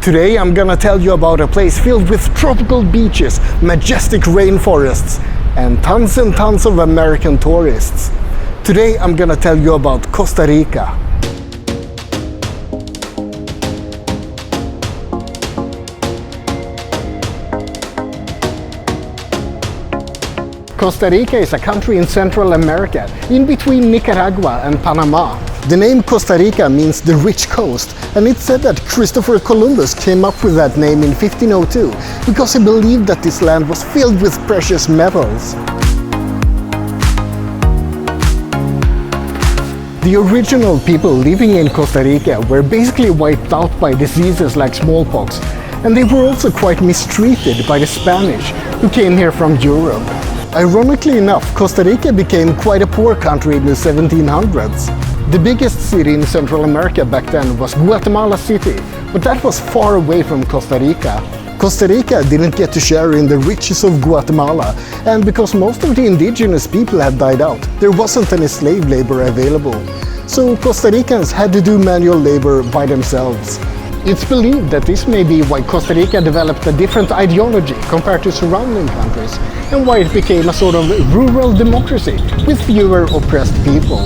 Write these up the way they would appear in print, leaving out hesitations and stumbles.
Today I'm gonna tell you about a place filled with tropical beaches, majestic rainforests, and tons of American tourists. Today I'm gonna tell you about Costa Rica. Costa Rica is a country in Central America, in between Nicaragua and Panama. The name Costa Rica means the rich coast, and it's said that Christopher Columbus came up with that name in 1502 because he believed that this land was filled with precious metals. The original people living in Costa Rica were basically wiped out by diseases like smallpox, and they were also quite mistreated by the Spanish, who came here from Europe. Ironically enough, Costa Rica became quite a poor country in the 1700s. The biggest city in Central America back then was Guatemala City, but that was far away from Costa Rica. Costa Rica didn't get to share in the riches of Guatemala, and because most of the indigenous people had died out, there wasn't any slave labor available. So Costa Ricans had to do manual labor by themselves. It's believed that this may be why Costa Rica developed a different ideology compared to surrounding countries, and why it became a sort of rural democracy with fewer oppressed people.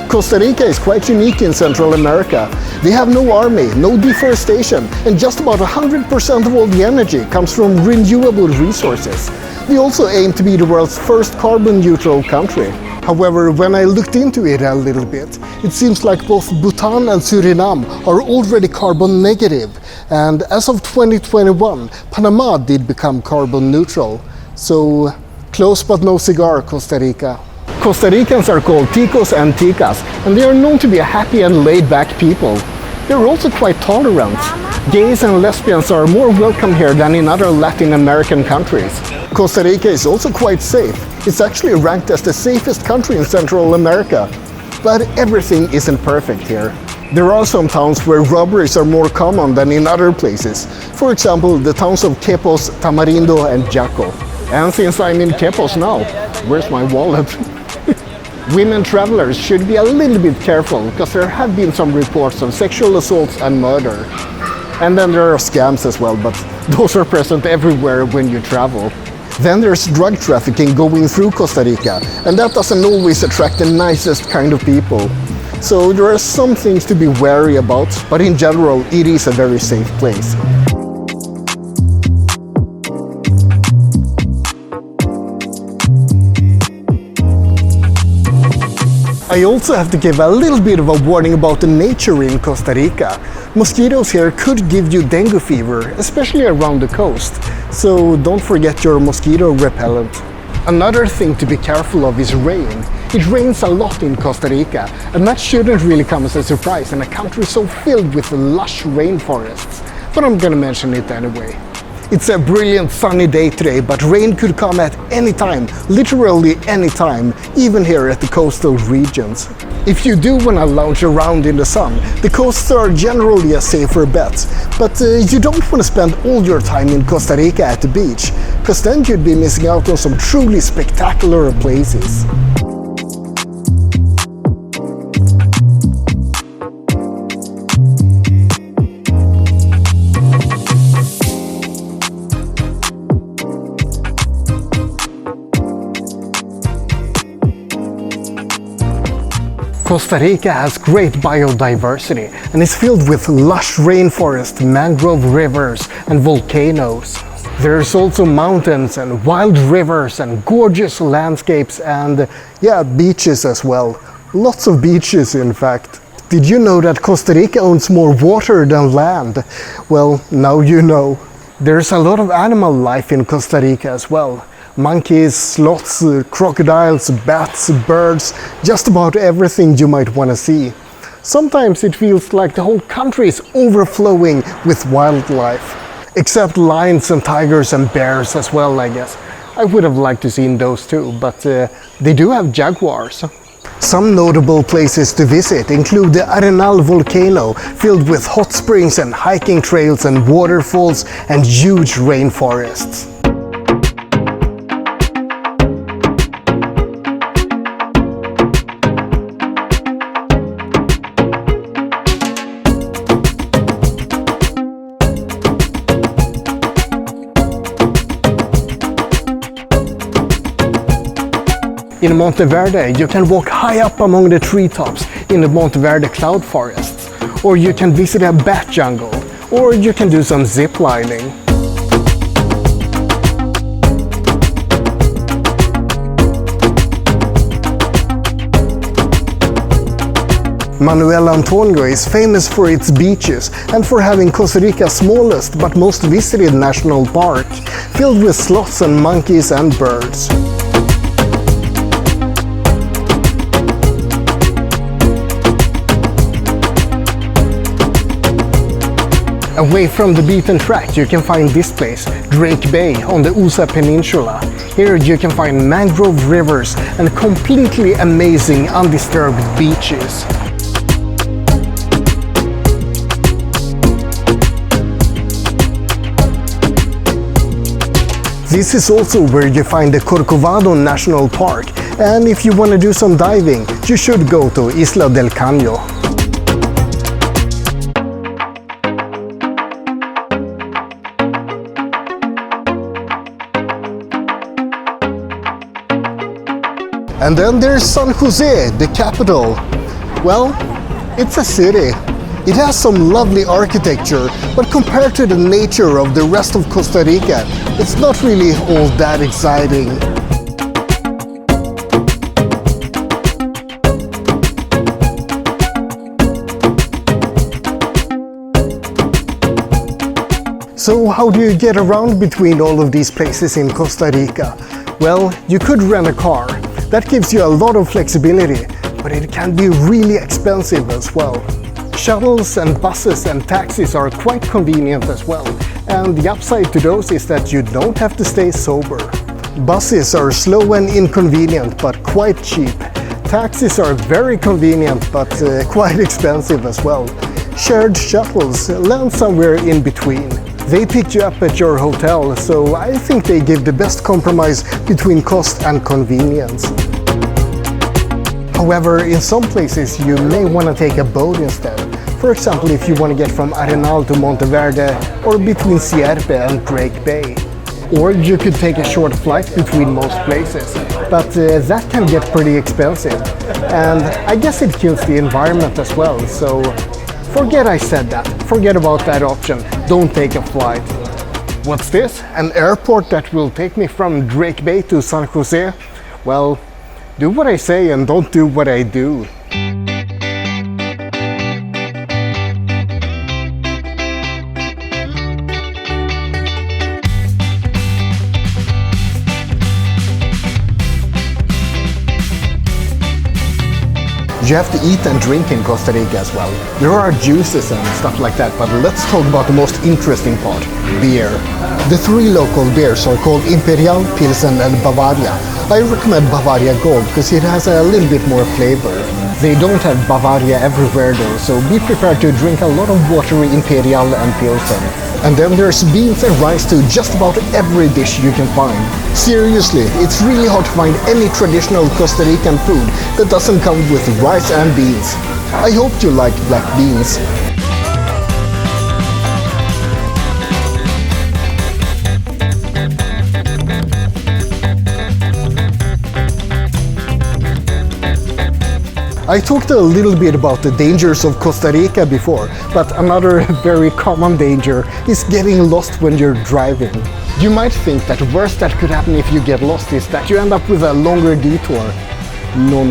Costa Rica is quite unique in Central America. They have no army, no deforestation, and just about 100% of all the energy comes from renewable resources. They also aim to be the world's first carbon-neutral country. However, when I looked into it a little bit, it seems like both Bhutan and Suriname are already carbon negative, and as of 2021, Panama did become carbon neutral. So, close but no cigar, Costa Rica. Costa Ricans are called ticos and ticas, and they are known to be a happy and laid-back people. They're also quite tolerant. Gays and lesbians are more welcome here than in other Latin American countries. Costa Rica is also quite safe. It's actually ranked as the safest country in Central America. But everything isn't perfect here. There are some towns where robberies are more common than in other places. For example, the towns of Quepos, Tamarindo and Jaco. And since I'm in Quepos now, where's my wallet? Women travelers should be a little bit careful because there have been some reports of sexual assaults and murder. And then there are scams as well, but those are present everywhere when you travel. Then there's drug trafficking going through Costa Rica, and that doesn't always attract the nicest kind of people. So there are some things to be wary about, but in general it is a very safe place. I also have to give a little bit of a warning about the nature in Costa Rica. Mosquitoes here could give you dengue fever, especially around the coast, so don't forget your mosquito repellent. Another thing to be careful of is rain. It rains a lot in Costa Rica, and that shouldn't really come as a surprise in a country so filled with lush rainforests, but I'm gonna mention it anyway. It's a brilliant sunny day today, but rain could come at any time, literally any time, even here at the coastal regions. If you do want to lounge around in the sun, the coasts are generally a safer bet, but you don't want to spend all your time in Costa Rica at the beach, because then you'd be missing out on some truly spectacular places. Costa Rica has great biodiversity and is filled with lush rainforest, mangrove rivers and volcanoes. There's also mountains and wild rivers and gorgeous landscapes and, beaches as well. Lots of beaches, in fact. Did you know that Costa Rica owns more water than land? Well, now you know. There's a lot of animal life in Costa Rica as well. Monkeys, sloths, crocodiles, bats, birds, just about everything you might want to see. Sometimes it feels like the whole country is overflowing with wildlife. Except lions and tigers and bears as well, I guess. I would have liked to see those too, but they do have jaguars. Some notable places to visit include the Arenal volcano, filled with hot springs and hiking trails and waterfalls and huge rainforests. In Monteverde, you can walk high up among the treetops in the Monteverde cloud forests, or you can visit a bat jungle, or you can do some zip lining. Manuel Antonio is famous for its beaches and for having Costa Rica's smallest but most visited national park, filled with sloths and monkeys and birds. Away from the beaten track, you can find this place, Drake Bay on the Osa Peninsula. Here you can find mangrove rivers and completely amazing undisturbed beaches. This is also where you find the Corcovado National Park, and if you want to do some diving, you should go to Isla del Caño. And then there's San Jose, the capital. Well, it's a city. It has some lovely architecture, but compared to the nature of the rest of Costa Rica, it's not really all that exciting. So how do you get around between all of these places in Costa Rica? Well, you could rent a car. That gives you a lot of flexibility, but it can be really expensive as well. Shuttles and buses and taxis are quite convenient as well, and the upside to those is that you don't have to stay sober. Buses are slow and inconvenient, but quite cheap. Taxis are very convenient, but quite expensive as well. Shared shuttles land somewhere in between. They pick you up at your hotel, so I think they give the best compromise between cost and convenience. However, in some places you may want to take a boat instead. For example, if you want to get from Arenal to Monteverde, or between Sierpe and Drake Bay. Or you could take a short flight between most places, but that can get pretty expensive. And I guess it kills the environment as well, so forget I said that. Forget about that option. Don't take a flight. What's this? An airport that will take me from Drake Bay to San Jose? Well, do what I say and don't do what I do. You have to eat and drink in Costa Rica as well. There are juices and stuff like that, but let's talk about the most interesting part, beer. The three local beers are called Imperial, Pilsen and Bavaria. I recommend Bavaria Gold because it has a little bit more flavor. They don't have Bavaria everywhere though, so be prepared to drink a lot of watery Imperial and Pilsen. And then there's beans and rice to just about every dish you can find. Seriously, it's really hard to find any traditional Costa Rican food that doesn't come with rice and beans. I hope you like black beans. I talked a little bit about the dangers of Costa Rica before, but another very common danger is getting lost when you're driving. You might think that the worst that could happen if you get lost is that you end up with a longer detour. No.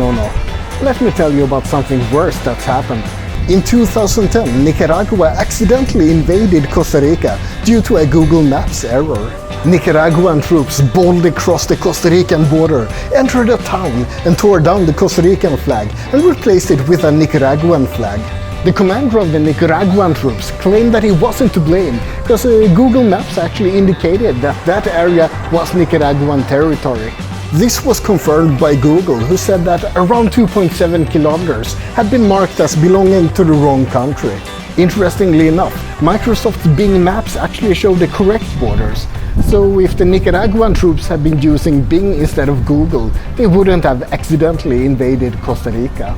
Let me tell you about something worse that's happened. In 2010, Nicaragua accidentally invaded Costa Rica due to a Google Maps error. Nicaraguan troops boldly crossed the Costa Rican border, entered a town and tore down the Costa Rican flag and replaced it with a Nicaraguan flag. The commander of the Nicaraguan troops claimed that he wasn't to blame because Google Maps actually indicated that that area was Nicaraguan territory. This was confirmed by Google, who said that around 2.7 kilometers had been marked as belonging to the wrong country. Interestingly enough, Microsoft's Bing Maps actually showed the correct borders. So if the Nicaraguan troops had been using Bing instead of Google, they wouldn't have accidentally invaded Costa Rica.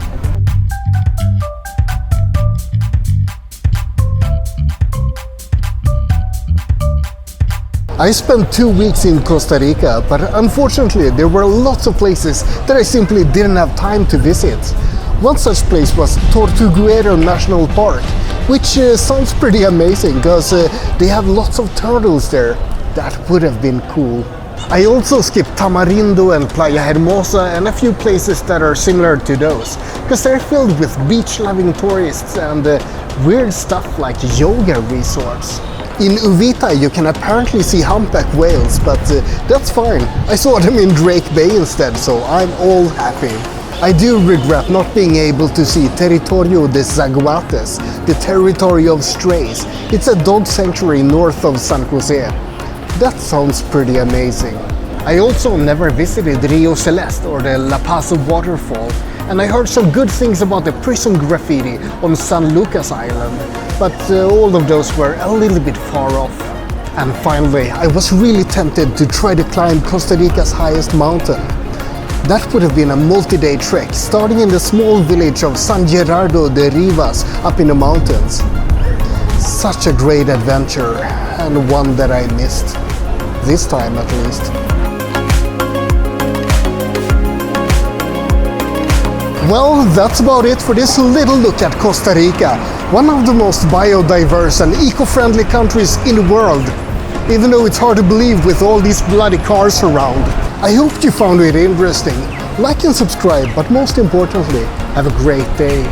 I spent 2 weeks in Costa Rica, but unfortunately there were lots of places that I simply didn't have time to visit. One such place was Tortuguero National Park, which sounds pretty amazing because they have lots of turtles there. That would have been cool. I also skipped Tamarindo and Playa Hermosa and a few places that are similar to those, because they're filled with beach-loving tourists and weird stuff like yoga resorts. In Uvita you can apparently see humpback whales, but that's fine. I saw them in Drake Bay instead, so I'm all happy. I do regret not being able to see Territorio de Zaguates, the territory of strays. It's a dog sanctuary north of San Jose. That sounds pretty amazing. I also never visited Rio Celeste or the La Paz waterfall, and I heard some good things about the prison graffiti on San Lucas Island, but all of those were a little bit far off. And finally, I was really tempted to try to climb Costa Rica's highest mountain. That would have been a multi-day trek, starting in the small village of San Gerardo de Rivas up in the mountains. Such a great adventure, and one that I missed. This time at least. Well, that's about it for this little look at Costa Rica, one of the most biodiverse and eco-friendly countries in the world, even though it's hard to believe with all these bloody cars around. I hope you found it interesting. Like and subscribe, but most importantly, have a great day.